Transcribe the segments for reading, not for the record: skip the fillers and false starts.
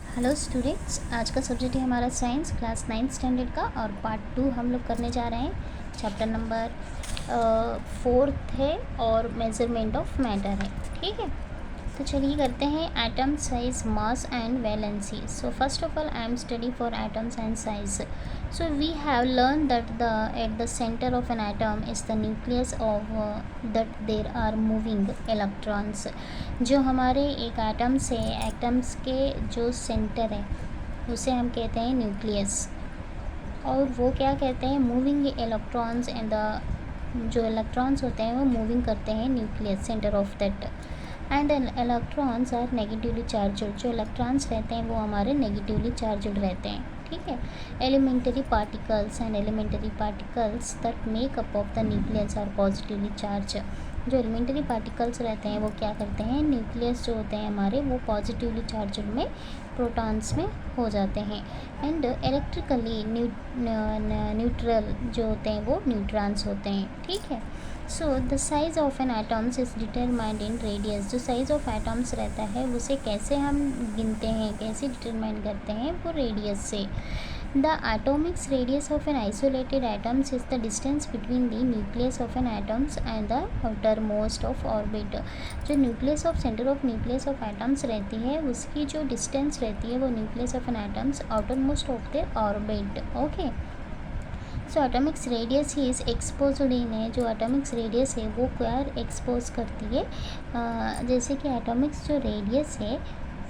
Hello students, आज का subject है हमारा साइंस क्लास 9th स्टैंडर्ड का और पार्ट 2 हम लोग करने जा रहे हैं। चैप्टर नंबर 4 है और मेजरमेंट ऑफ मैटर है। ठीक है, तो चलिए करते हैं atom size, mass and valency. So first of all I am study for atoms and size. So we have learned that at the center of an atom is the nucleus of that there are moving electrons. जो हमारे एक atoms है, atoms के जो centre है उसे हम कहते हैं न्यूक्लियस, और वो क्या कहते हैं, मूविंग इलेक्ट्रॉन्स एंड द जो इलेक्ट्रॉन्स होते हैं वो मूविंग करते हैं nucleus, centre of that. And electrons are negatively charged. जो इलेक्ट्रॉन्स रहते हैं वो हमारे नेगेटिवली चार्जड रहते हैं. ठीक है, elementary particles and elementary particles that make up of the nucleus are positively charge. जो एलिमेंटरी पार्टिकल्स रहते हैं वो क्या करते हैं, न्यूक्लियस जो होते हैं हमारे वो पॉजिटिवली चार्जड में, प्रोटॉन्स में हो जाते हैं. एंड इलेक्ट्रिकली न्यूट्रल जो होते हैं वो न्यूट्रॉन्स होते हैं. ठीक है, so the size of an atoms is determined in radius. जो साइज़ ऑफ एटम्स रहता है उसे कैसे हम गिनते हैं, कैसे डिटरमाइन करते हैं, वो रेडियस से. The atomics radius of an isolated atoms is the distance between the nucleus of an atoms and the outermost of orbit. जो nucleus of centre of nucleus of atoms रहती है उसकी जो distance रहती है वो nucleus of an atoms outermost of the orbit. Okay, so atomics radius ही is exposed in है. जो एटॉमिक्स रेडियस है वो क्या एक्सपोज करती है, जैसे कि एटॉमिक्स जो रेडियस है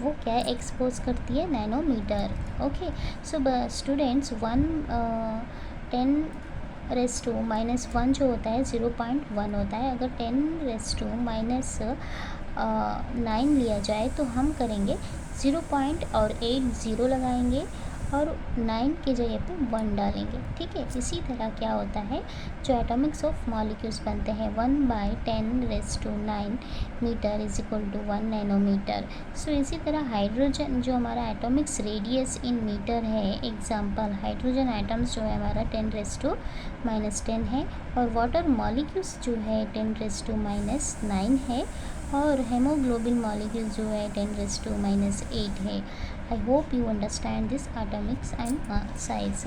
वो क्या एक्सपोज करती है, नैनोमीटर. ओके, सो स्टूडेंट्स 10⁻⁻1 जो होता है 0.1 होता है. अगर 10⁻⁹ लिया जाए तो हम करेंगे 0.80 लगाएंगे और 9 की जगह पे 1 डालेंगे. ठीक है, इसी तरह क्या होता है, जो एटॉमिक्स ऑफ मॉलिक्यूल्स बनते हैं 1/10⁹ metre is equal to 1 nanometre. So इसी तरह हाइड्रोजन जो हमारा एटॉमिक्स रेडियस इन मीटर है, एग्जांपल हाइड्रोजन एटम्स जो है हमारा 10⁻⁻10 है, और वाटर मॉलिक्यूल्स जो है 10⁻⁹ है, और हेमोग्लोबिन मॉलिक्यूल्स जो है 10⁻⁸ है. I hope you understand this atomics and size.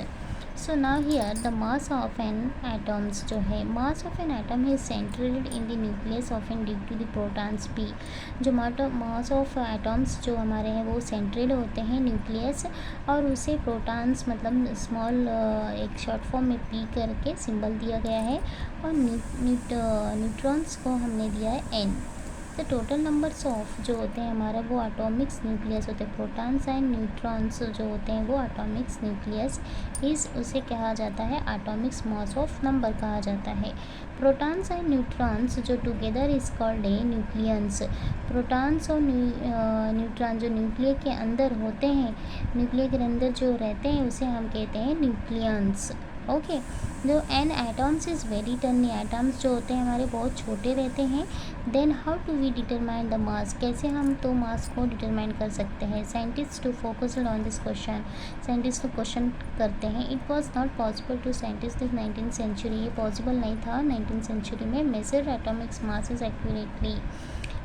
So now here the mass of an atoms जो है, mass of an atom is centered in the nucleus of an due to the protons p. जो mass of atoms जो हमारे हैं वो centered होते हैं nucleus, और उसे प्रोटॉन्स मतलब स्मॉल एक शॉर्ट फॉर्म में p करके सिंबल दिया गया है, और न्यूट्रॉन्स को हमने दिया है n. The total numbers of जो होते हैं हमारा वो एटॉमिक्स न्यूक्लियस होते हैं. प्रोटॉन्स एंड न्यूट्रॉन्स जो होते हैं वो एटॉमिक्स न्यूक्लियस इस उसे कहा जाता है एटॉमिक्स मास ऑफ नंबर कहा जाता है. प्रोटॉन्स एंड न्यूट्रॉन्स जो together is called a nucleons. Protons और न्यूट्रॉन जो न्यूक्लियर के अंदर होते हैं, न्यूक्लियर के अंदर जो रहते हैं उसे हम कहते हैं न्यूक्लियंस. ओके, जो an atoms is very tiny. Atoms जो होते हैं हमारे बहुत छोटे रहते हैं. Then how do we determine the mass, कैसे हम तो मास को डिटरमाइन कर सकते हैं. Scientist to focused on this question, scientist तो क्वेश्चन करते हैं. It was not possible to scientist in 19th century. ये पॉसिबल नहीं था 19th सेंचुरी में measure atomics masses accurately.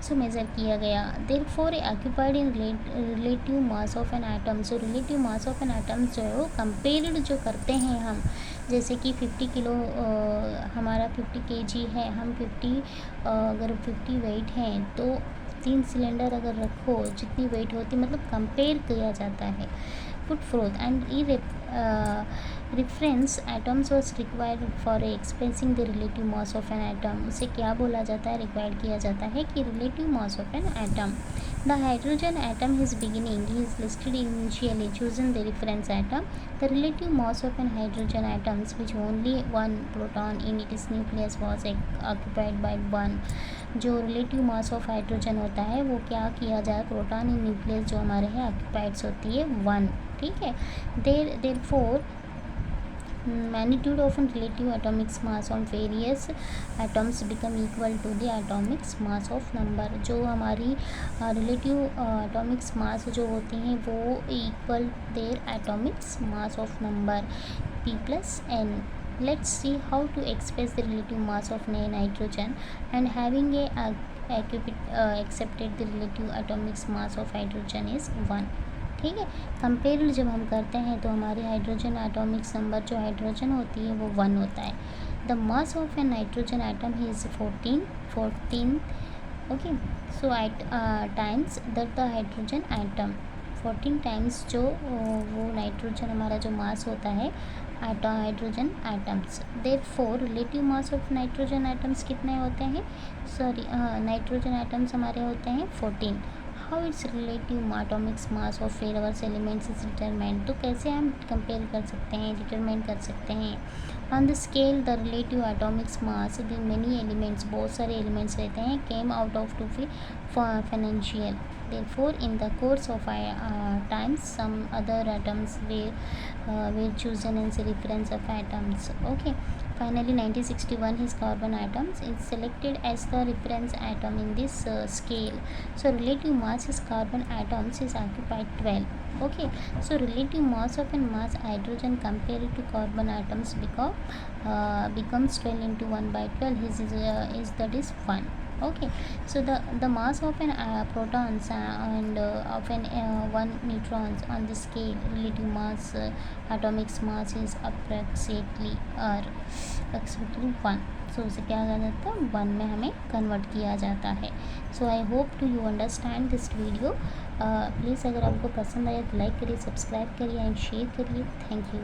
So measure किया गया. Therefore occupied in relative mass of an atom. जो relative mass of an atom जो है वो कंपेयर्ड जो करते हैं हम, जैसे कि 50 किलो हमारा 50 kg है, हम 50 अगर 50 वेट हैं तो 3 सिलेंडर अगर रखो जितनी वेट होती, मतलब कंपेयर किया जाता है. Put fourth and reference atoms was required for expressing the relative mass of an atom. उसे क्या बोला जाता है, रिक्वायर्ड किया जाता है कि relative mass of an atom. The hydrogen atom his beginning he is listed initially chosen the reference atom. The relative mass of an hydrogen atoms which only 1 proton in its nucleus was occupied by 1. जो relative mass of hydrogen होता है वो क्या किया जाए, proton इन nucleus जो हमारे हैं ऑक्यूपाइड्स होती है 1. ठीक है, therefore magnitude of relative atomic mass on various atoms become equal to the atomic mass of number. जो हमारी relative atomic mass जो होती हैं वो equal their atomic mass of number p plus n. Let's see how to express the relative mass of nitrogen, and having accepted the relative atomic mass of hydrogen is 1. ठीक है। Compare जब हम करते हैं तो हमारी हाइड्रोजन एटॉमिक नंबर जो hydrogen होती है वो 1 होता है। The mass of an nitrogen atom is 14 okay. So eight times that the hydrogen atom 14 times जो वो नाइट्रोजन हमारा जो मास होता है hydrogen atoms. Therefore relative mass of nitrogen atoms कितने होते हैं, सॉरी नाइट्रोजन एटम्स हमारे होते हैं 14। How its relative atomics mass of various elements is determined, तो कैसे हम कंपेयर कर सकते हैं, डिटरमाइन कर सकते हैं। On the scale the relative atomics mass the many elements, बहुत सारे एलिमेंट्स रहते हैं, came out of to financial. Therefore, in the course of times, some other atoms were chosen as a reference of atoms. Okay. Finally, 1961, his carbon atoms is selected as the reference atom in this scale. So, relative mass is carbon atoms is occupied 12. Okay. So, relative mass of a mass hydrogen compared to carbon atoms becomes 12 into 1 by 12 is that is 1. Okay. So the mass of an protons and of an 1 neutrons on the scale relative mass atomic mass is approximately 1. सो उसे क्या कहा जाता है 1 में हमें convert किया जाता है। So I hope to you understand this video. Please अगर आपको पसंद आया तो लाइक करिए, सब्सक्राइब करिए एंड शेयर करिए। Thank you.